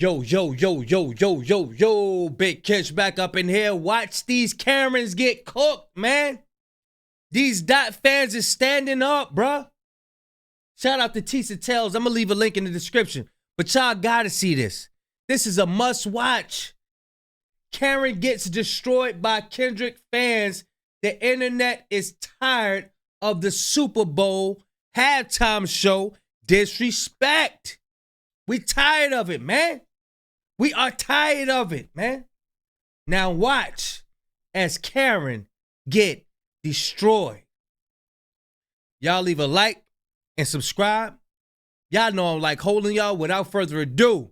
Yo, Big Kish back up in here. Watch these Karens get cooked, man. These Dot fans is standing up, bruh. Shout out to Tisa Tells. I'm going to leave a link in the description. But y'all got to see this. This is a must watch. Karen gets destroyed by Kendrick fans. The internet is tired of the Super Bowl halftime show disrespect. We tired of it, man. We are tired of it, man. Now watch as Karen get destroyed. Y'all leave a like and subscribe. Y'all know I'm like holding y'all. Without further ado,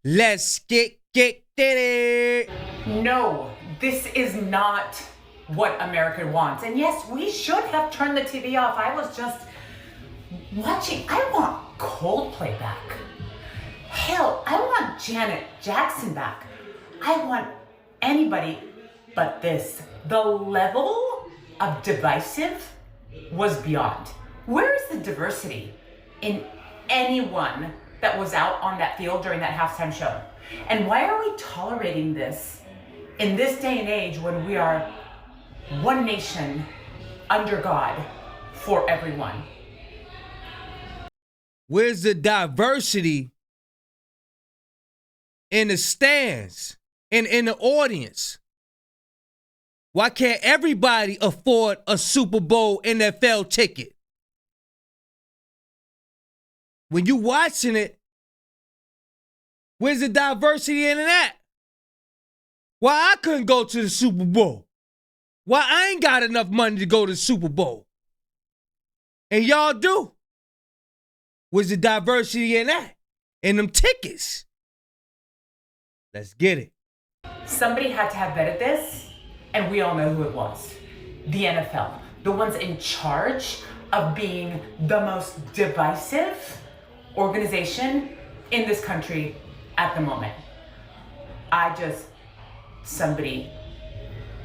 let's get it. No, this is not what America wants. And yes, we should have turned the TV off. I was just watching. I want Coldplay back. Hell, I want Janet Jackson back. I want anybody but this. The level of divisive was beyond. Where is the diversity in anyone that was out on that field during that halftime show? And why are we tolerating this in this day and age when we are one nation under God for everyone? Where's the diversity in the stands and in the audience? Why can't everybody afford a Super Bowl NFL ticket? When you watching it, where's the diversity in that? Why I couldn't go to the Super Bowl? Why I ain't got enough money to go to the Super Bowl? And y'all do. Where's the diversity in that? In them tickets? Let's get it. Somebody had to have vetted this, and we all know who it was. The NFL. The ones in charge of being the most divisive organization in this country at the moment.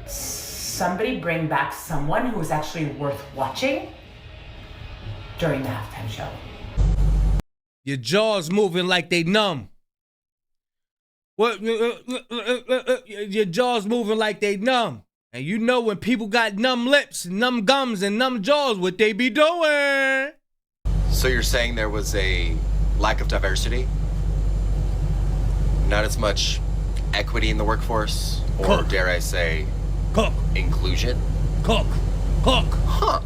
Somebody bring back someone who is actually worth watching during the halftime show. Your jaws moving like they numb. What? Your jaws moving like they numb. And you know when people got numb lips, numb gums, and numb jaws, what they be doing. So you're saying there was a lack of diversity? Not as much equity in the workforce? Or dare I say, inclusion? Cook. Huh.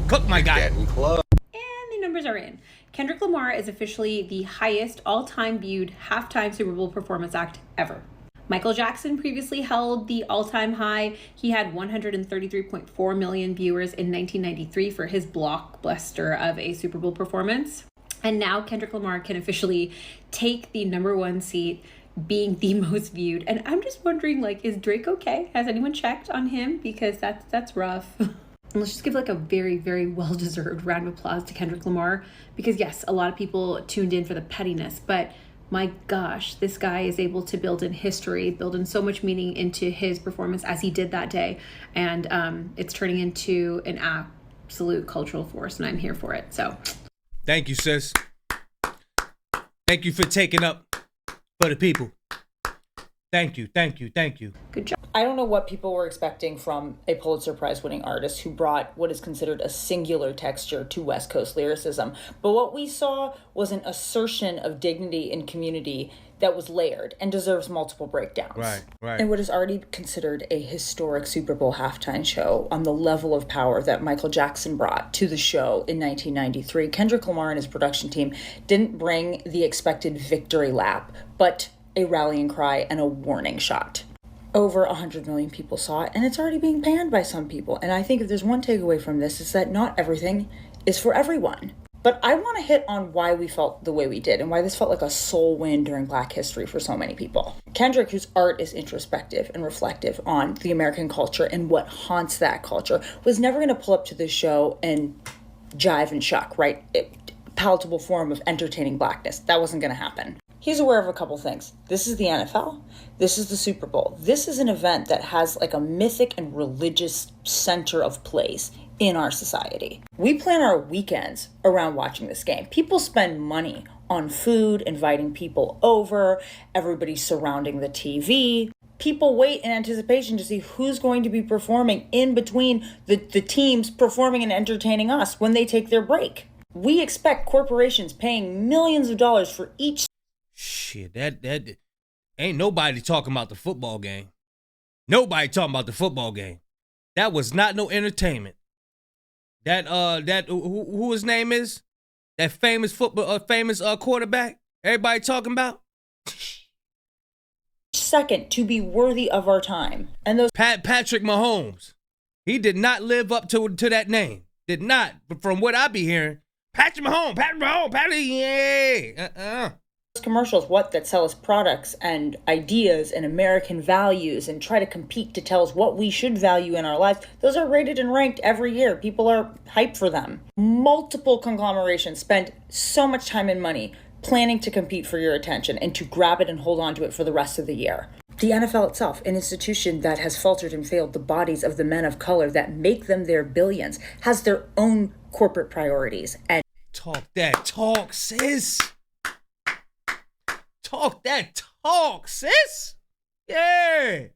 Cook, my guy. Getting close. And the numbers are in. Kendrick Lamar is officially the highest all-time viewed halftime Super Bowl performance act ever. Michael Jackson previously held the all-time high. He had 133.4 million viewers in 1993 for his blockbuster of a Super Bowl performance. And now Kendrick Lamar can officially take the #1 seat, being the most viewed. And I'm just wondering, like, is Drake okay? Has anyone checked on him? Because that's rough. And let's just give like a very, very well-deserved round of applause to Kendrick Lamar, because yes, a lot of people tuned in for the pettiness, but my gosh, this guy is able to build in history, build in so much meaning into his performance as he did that day. And it's turning into an absolute cultural force, and I'm here for it. So thank you, sis. Thank you for taking up for the people. Thank you. good job. I don't know what people were expecting from a Pulitzer Prize winning artist who brought what is considered a singular texture to West Coast lyricism. But what we saw was an assertion of dignity and community that was layered and deserves multiple breakdowns. Right. And what is already considered a historic Super Bowl halftime show on the level of power that Michael Jackson brought to the show in 1993, Kendrick Lamar and his production team didn't bring the expected victory lap, but a rallying cry and a warning shot. Over 100 million people saw it, and it's already being panned by some people. And I think if there's one takeaway from this, it's that not everything is for everyone. But I want to hit on why we felt the way we did and why this felt like a soul win during Black history for so many people. Kendrick, whose art is introspective and reflective on the American culture and what haunts that culture, was never going to pull up to this show and jive and shuck, right? Palatable form of entertaining Blackness. That wasn't going to happen. He's aware of a couple things. This is the NFL. This is the Super Bowl. This is an event that has like a mythic and religious center of place in our society. We plan our weekends around watching this game. People spend money on food, inviting people over, everybody surrounding the TV. People wait in anticipation to see who's going to be performing in between the teams performing and entertaining us when they take their break. We expect corporations paying millions of dollars for each. Shit, that ain't nobody talking about the football game. Nobody talking about the football game. That was not no entertainment. Who his name is? That famous quarterback everybody talking about? Second to be worthy of our time. And those Patrick Mahomes. He did not live up to that name. Did not. But from what I be hearing, Patrick Mahomes, yeah. Commercials, that sell us products and ideas and American values and try to compete to tell us what we should value in our lives, those are rated and ranked every year. People are hyped for them. Multiple conglomerations spend so much time and money planning to compete for your attention and to grab it and hold on to it for the rest of the year. The NFL itself, an institution that has faltered and failed the bodies of the men of color that make them their billions, has their own corporate priorities. And talk that talk, sis. Talk that talk, sis. Yeah.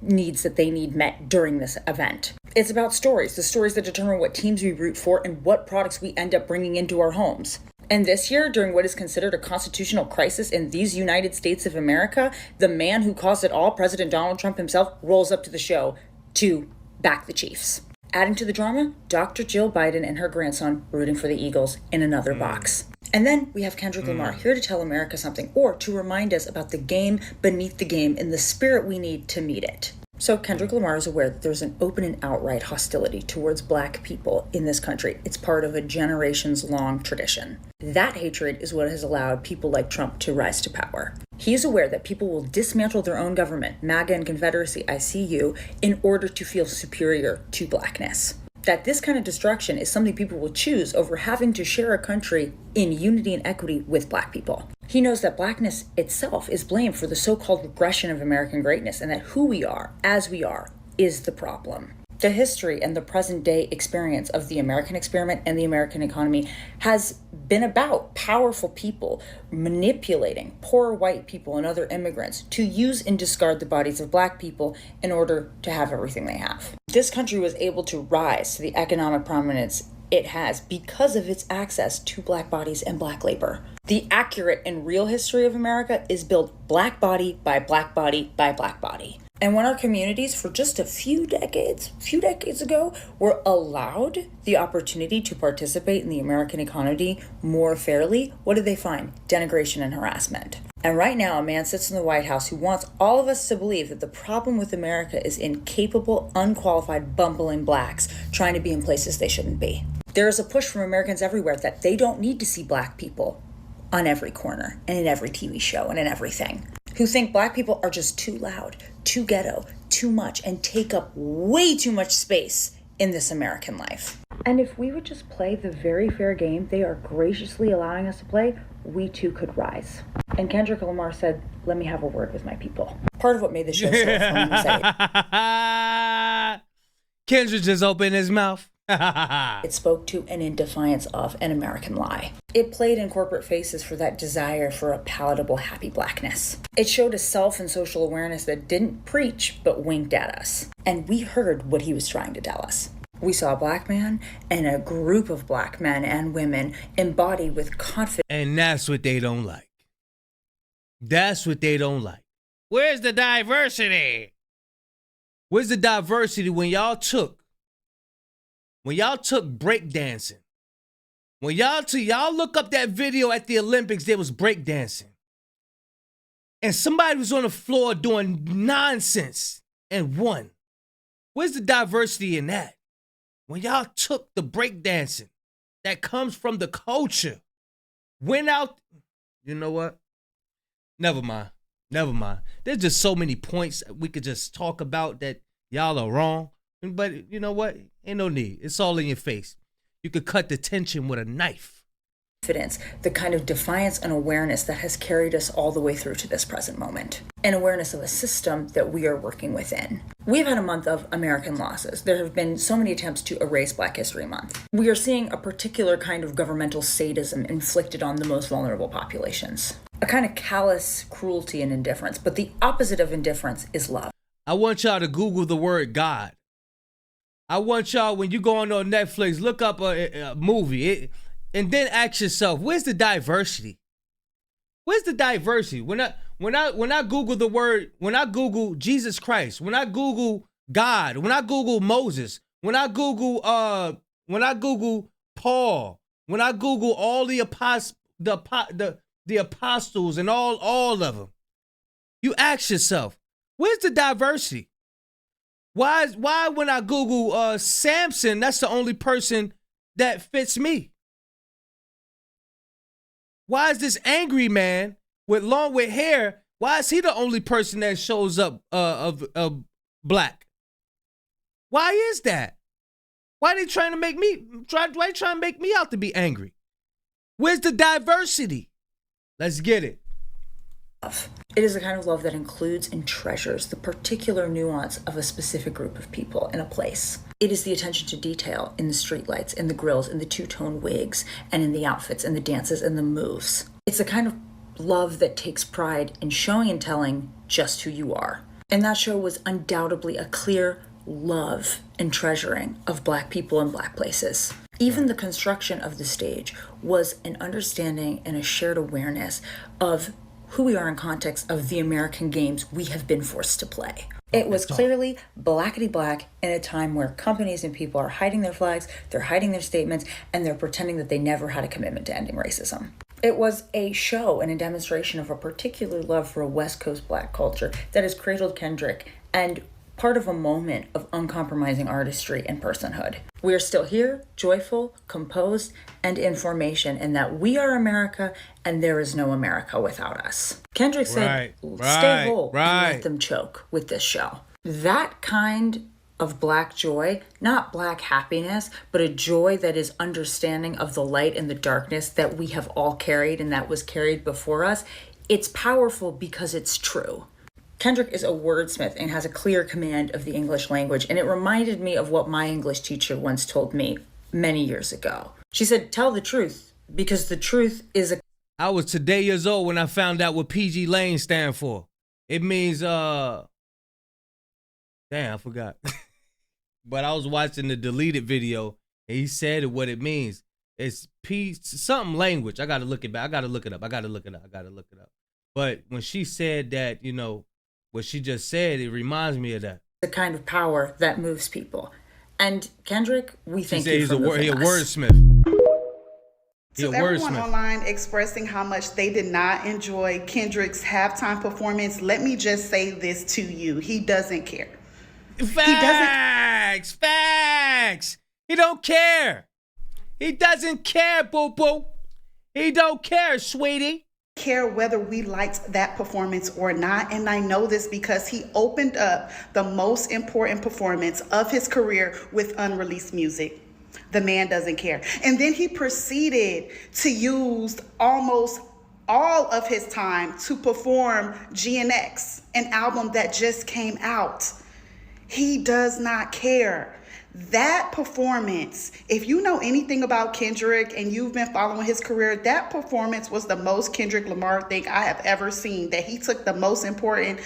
Needs that they need met during this event. It's about stories, the stories that determine what teams we root for and what products we end up bringing into our homes. And this year, during what is considered a constitutional crisis in these United States of America, the man who caused it all, President Donald Trump himself, rolls up to the show to back the Chiefs. Adding to the drama, Dr. Jill Biden and her grandson rooting for the Eagles in another box. And then we have Kendrick Lamar here to tell America something, or to remind us about the game beneath the game and the spirit we need to meet it. So Kendrick Lamar is aware that there's an open and outright hostility towards Black people in this country. It's part of a generations-long tradition. That hatred is what has allowed people like Trump to rise to power. He is aware that people will dismantle their own government, MAGA and Confederacy, I see you, in order to feel superior to Blackness. That this kind of destruction is something people will choose over having to share a country in unity and equity with Black people. He knows that Blackness itself is blamed for the so-called regression of American greatness and that who we are, as we are, is the problem. The history and the present day experience of the American experiment and the American economy has been about powerful people manipulating poor white people and other immigrants to use and discard the bodies of Black people in order to have everything they have. This country was able to rise to the economic prominence it has because of its access to Black bodies and Black labor. The accurate and real history of America is built Black body by Black body by Black body. And when our communities, for just a few decades ago, were allowed the opportunity to participate in the American economy more fairly, what did they find? Denigration and harassment. And right now, a man sits in the White House who wants all of us to believe that the problem with America is incapable, unqualified, bumbling Blacks trying to be in places they shouldn't be. There is a push from Americans everywhere that they don't need to see Black people on every corner and in every TV show and in everything, who think Black people are just too loud, too ghetto, too much, and take up way too much space in this American life. And if we would just play the very fair game they are graciously allowing us to play, we too could rise. And Kendrick Lamar said, "Let me have a word with my people." Part of what made the show so fun was that Kendrick just opened his mouth. it spoke to and in defiance of an American lie. It played in corporate faces for that desire for a palatable, happy Blackness. It showed a self and social awareness that didn't preach, but winked at us. And we heard what he was trying to tell us. We saw a Black man and a group of Black men and women embodied with confidence. And that's what they don't like. That's what they don't like. Where's the diversity? Where's the diversity when y'all took breakdancing? When y'all look up that video at the Olympics, there was breakdancing. And somebody was on the floor doing nonsense and won. Where's the diversity in that? When y'all took the breakdancing that comes from the culture, went out, you know what? Never mind. There's just so many points we could just talk about that y'all are wrong. But you know what? Ain't no need. It's all in your face. You could cut the tension with a knife. confidence, the kind of defiance and awareness that has carried us all the way through to this present moment. An awareness of a system that we are working within. We've had a month of American losses. There have been so many attempts to erase Black History Month. We are seeing a particular kind of governmental sadism inflicted on the most vulnerable populations. A kind of callous cruelty and indifference, but the opposite of indifference is love. I want y'all to Google the word God. I want y'all, when you go on Netflix, look up a movie and then ask yourself, where's the diversity? Where's the diversity? When I Google the word, when I Google Jesus Christ, when I Google God, when I Google Moses, when I Google Paul, when I Google all the apostles and all of them, you ask yourself, where's the diversity? Why when I Google Samson, that's the only person that fits me? Why is this angry man with hair? Why is he the only person that shows up of black? Why is that? Why are they trying to make me out to be angry? Where's the diversity? Let's get it. It is a kind of love that includes and treasures the particular nuance of a specific group of people in a place. It is the attention to detail in the streetlights, in the grills, in the two-tone wigs, and in the outfits, and the dances, and the moves. It's a kind of love that takes pride in showing and telling just who you are. And that show was undoubtedly a clear love and treasuring of Black people and Black places. Even the construction of the stage was an understanding and a shared awareness of who we are in context of the American games we have been forced to play. It was clearly blackety-black in a time where companies and people are hiding their flags, they're hiding their statements, and they're pretending that they never had a commitment to ending racism. It was a show and a demonstration of a particular love for a West Coast Black culture that has cradled Kendrick and part of a moment of uncompromising artistry and personhood. We are still here, joyful, composed, and in formation, and that we are America and there is no America without us. Kendrick said, stay whole and let them choke with this show. That kind of Black joy, not Black happiness, but a joy that is understanding of the light and the darkness that we have all carried and that was carried before us, it's powerful because it's true. Kendrick is a wordsmith and has a clear command of the English language, and it reminded me of what my English teacher once told me many years ago. She said, tell the truth, because the truth is a... I was today years old when I found out what PG Lane stand for. It means, damn, I forgot. But I was watching the deleted video, and he said what it means. It's something language. I gotta look it back. I gotta look it up. But when she said that, you know, what she just said, it reminds me of that. The kind of power that moves people. And Kendrick, we thank you for moving us. He's a wordsmith. To everyone online expressing how much they did not enjoy Kendrick's halftime performance, let me just say this to you. He doesn't care. Facts. He don't care. He doesn't care, boo-boo. He don't care, sweetie. Care whether we liked that performance or not, and I know this because he opened up the most important performance of his career with unreleased music. The man doesn't care. And then he proceeded to use almost all of his time to perform GNX, an album that just came out. He does not care. That performance, if you know anything about Kendrick and you've been following his career, that performance was the most Kendrick Lamar thing I have ever seen. That he took the most important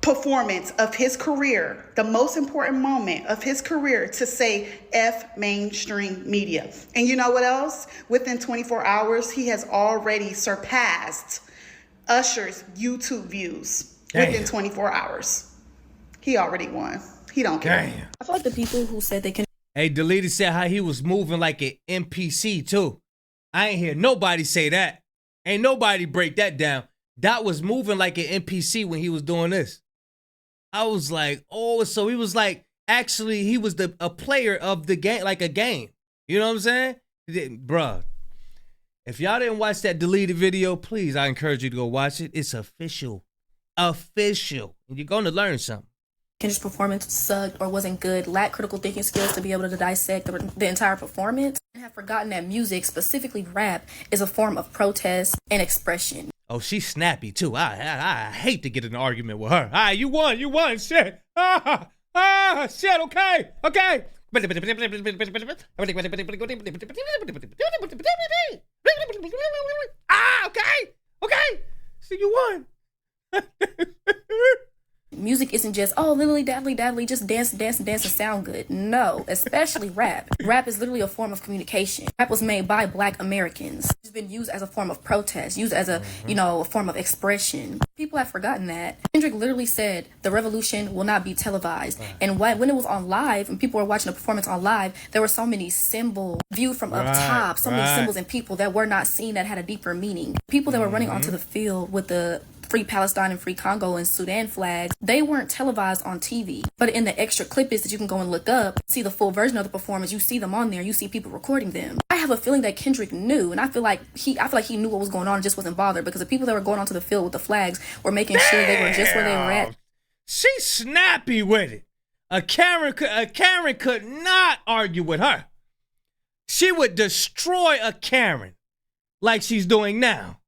performance of his career, the most important moment of his career to say F mainstream media. And you know what else? Within 24 hours, he has already surpassed Usher's YouTube views. Damn. Within 24 hours. He already won. He don't care. Damn. I feel like the people who said they can. Hey, Deleted said how he was moving like an NPC too. I ain't hear nobody say that. Ain't nobody break that down. That was moving like an NPC when he was doing this. I was like, oh, so he was like, actually, he was a player of the game, like a game. You know what I'm saying? Bruh, if y'all didn't watch that deleted video, please, I encourage you to go watch it. It's official. And you're going to learn something. Kendrick's performance sucked or wasn't good, lacked critical thinking skills to be able to dissect the entire performance, and have forgotten that music, specifically rap, is a form of protest and expression. Oh, she's snappy too. I hate to get in an argument with her. You won, shit. Shit, okay. Okay. So you won. Music isn't just, oh, literally, daddly, just dance and sound good. No, especially rap. Rap is literally a form of communication. Rap was made by Black Americans. It's been used as a form of protest, used as a, a form of expression. People have forgotten that. Kendrick literally said, the revolution will not be televised. And when it was on live, and people were watching the performance on live, there were so many symbols viewed from up top, so many symbols and people that were not seen that had a deeper meaning. People that were running onto the field with the Free Palestine and Free Congo and Sudan flags, they weren't televised on TV. But in the extra clippings that you can go and look up, see the full version of the performance, you see them on there, you see people recording them. I have a feeling that Kendrick knew, and I feel like he knew what was going on and just wasn't bothered, because the people that were going onto the field with the flags were making sure they were just where they were at. She's snappy with it. A Karen could not argue with her. She would destroy a Karen like she's doing now.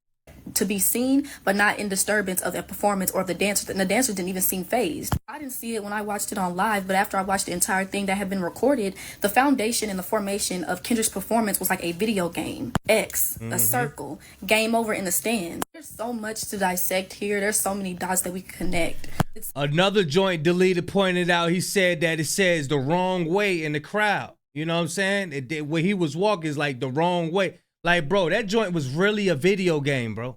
To be seen, but not in disturbance of the performance or of the dancers. And the dancers didn't even seem phased. I didn't see it when I watched it on live, but after I watched the entire thing that had been recorded, the foundation and the formation of Kendrick's performance was like a video game. X, a circle, game over in the stands. There's so much to dissect here. There's so many dots that we can connect. Another joint deleted pointed out, he said that it says the wrong way in the crowd. You know what I'm saying? Where he was walking is like the wrong way. Like, bro, that joint was really a video game, bro.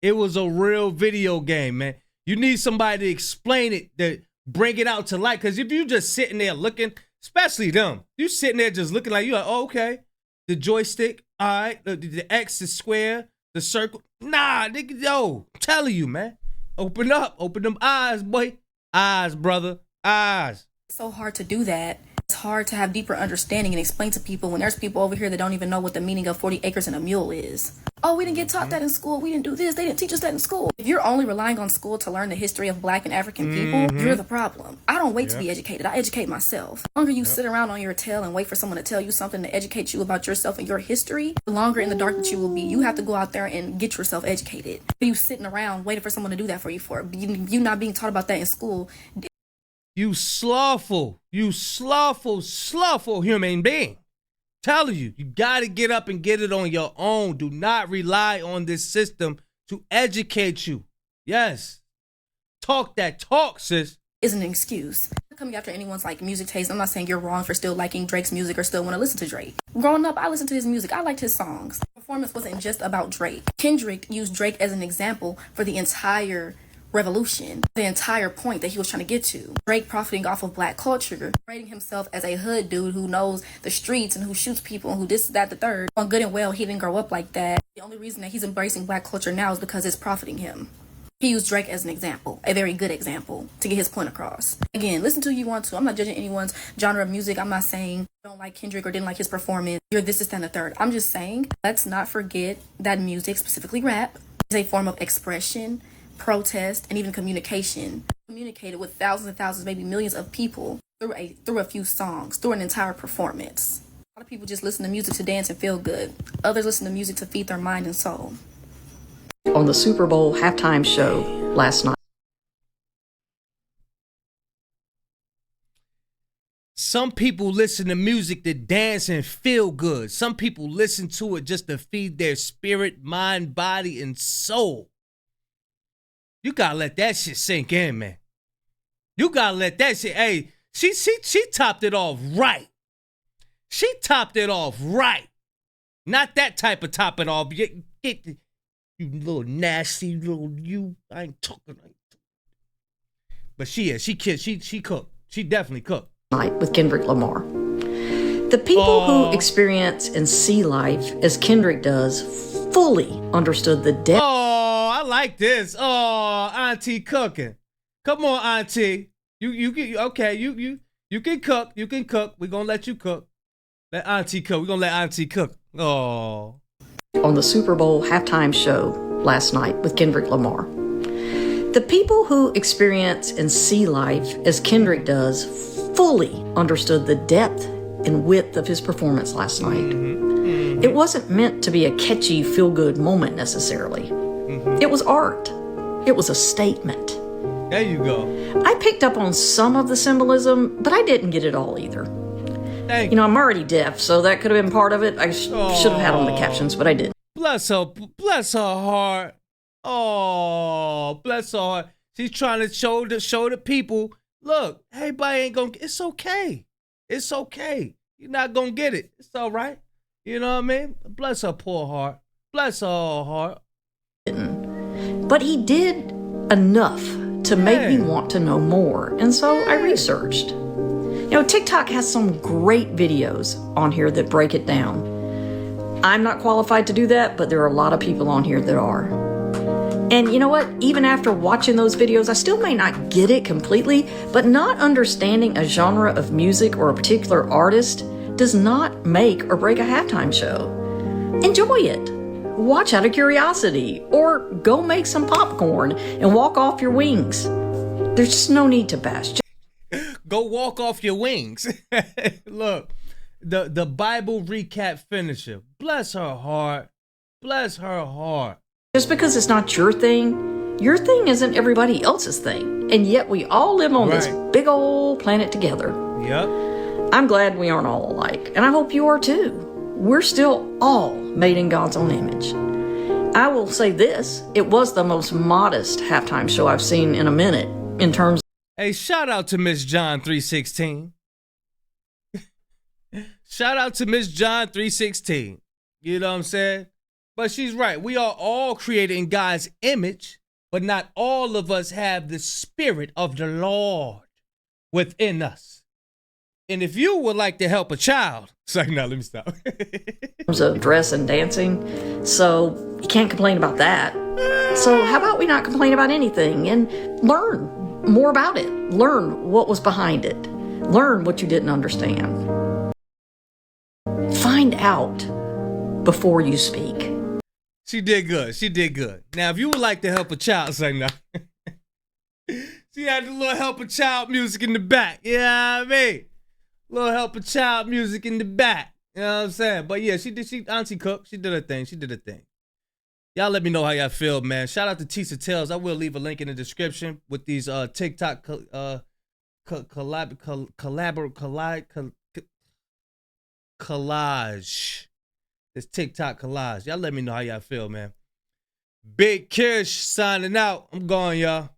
It was a real video game, man. You need somebody to explain it, to bring it out to light. Because if you just sitting there looking, especially them, you sitting there just looking like, you're like, oh, okay. The joystick, all right. The X is square, the circle. Nah, nigga, yo, I'm telling you, man. Open up. Open them eyes, boy. Eyes, brother. Eyes. It's so hard to do that. It's hard to have deeper understanding and explain to people when there's people over here that don't even know what the meaning of 40 acres and a mule is. Oh, we didn't get taught that in school. We didn't do this. They didn't teach us that in school. If you're only relying on school to learn the history of Black and African people, you're the problem. I don't wait to be educated. I educate myself. The longer you sit around on your tail and wait for someone to tell you something to educate you about yourself and your history, the longer in the dark that you will be. You have to go out there and get yourself educated. You sitting around waiting for someone to do that for you you not being taught about that in school. You slothful human being. Telling you, you got to get up and get it on your own. Do not rely on this system to educate you. Yes. Talk that talk, sis. Isn't an excuse. I'm coming after anyone's like music taste. I'm not saying you're wrong for still liking Drake's music or still want to listen to Drake. Growing up, I listened to his music. I liked his songs. The performance wasn't just about Drake. Kendrick used Drake as an example for the entire revolution, the entire point that he was trying to get to. Drake profiting off of Black culture, rating himself as a hood dude who knows the streets and who shoots people and who this, that, the third. On good and well, he didn't grow up like that. The only reason that he's embracing Black culture now is because it's profiting him. He used Drake as an example, a very good example, to get his point across. Again, listen to who you want to. I'm not judging anyone's genre of music. I'm not saying you don't like Kendrick or didn't like his performance. You're this, that, and the third. I'm just saying, let's not forget that music, specifically rap, is a form of expression, protest, and even communication. Communicated with thousands and thousands, maybe millions of people through a few songs, through an entire performance. A lot of people just listen to music to dance and feel good. Others listen to music to feed their mind and soul. On the Super Bowl halftime show last night. Some people listen to music to dance and feel good. Some people listen to it just to feed their spirit, mind, body, and soul. You gotta let that shit sink in, man. You gotta let that shit, hey, she topped it off right. She topped it off right. Not that type of top it off. You little nasty little you. I ain't talking. But she cooked. She definitely cooked. Night with Kendrick Lamar. The people who experience and see life as Kendrick does fully understood the depth. Oh, I like this. Oh, Auntie cooking. Come on, Auntie. You can cook. You can cook. We're gonna let you cook. Let Auntie cook. We're gonna let Auntie cook. Oh. On the Super Bowl halftime show last night with Kendrick Lamar. The people who experience and see life as Kendrick does fully understood the depth and width of his performance last night. It wasn't meant to be a catchy, feel-good moment necessarily. It was art. It was a statement. There you go. I picked up on some of the symbolism, but I didn't get it all either. Thank You know, I'm already deaf, so that could have been part of it. I should have had on the captions, but I didn't. Bless her heart. Oh, bless her heart. She's trying to show the people, look, everybody ain't gonna. It's okay. It's okay. You're not gonna get it. It's all right. You know what I mean? Bless her poor heart. Bless her heart. But he did enough to make me want to know more, and so I researched. You know, TikTok has some great videos on here that break it down. I'm not qualified to do that, but there are a lot of people on here that are. And you know what? Even after watching those videos, I still may not get it completely, but not understanding a genre of music or a particular artist does not make or break a halftime show. Enjoy it. Watch out of curiosity, or go make some popcorn and walk off your wings. There's just no need to bash. Go walk off your wings. Look, the Bible recap finisher. Bless her heart. Bless her heart. Just because it's not your thing isn't everybody else's thing. And yet we all live on this big old planet together. Yep. I'm glad we aren't all alike, and I hope you are too. We're still all made in God's own image. I will say this, it was the most modest halftime show I've seen in a minute in terms. Hey, shout out to Miss John 316. Shout out to Miss John 316. You know what I'm saying? But she's right. We are all created in God's image, but not all of us have the spirit of the Lord within us. And if you would like to help a child, sorry, no, let me stop. In terms of dress and dancing, so you can't complain about that. So how about we not complain about anything and learn more about it. Learn what was behind it. Learn what you didn't understand. Find out before you speak. She did good. She did good. Now, if you would like to help a child, say no. She had the little help a child music in the back. You know what I mean? Little help a child music in the back. You know what I'm saying? But yeah, Auntie Cook, she did her thing. She did her thing. Y'all let me know how y'all feel, man. Shout out to Tisa Tales. I will leave a link in the description with these TikTok collage. This TikTok collage. Y'all let me know how y'all feel, man. Big Kish signing out. I'm going, y'all.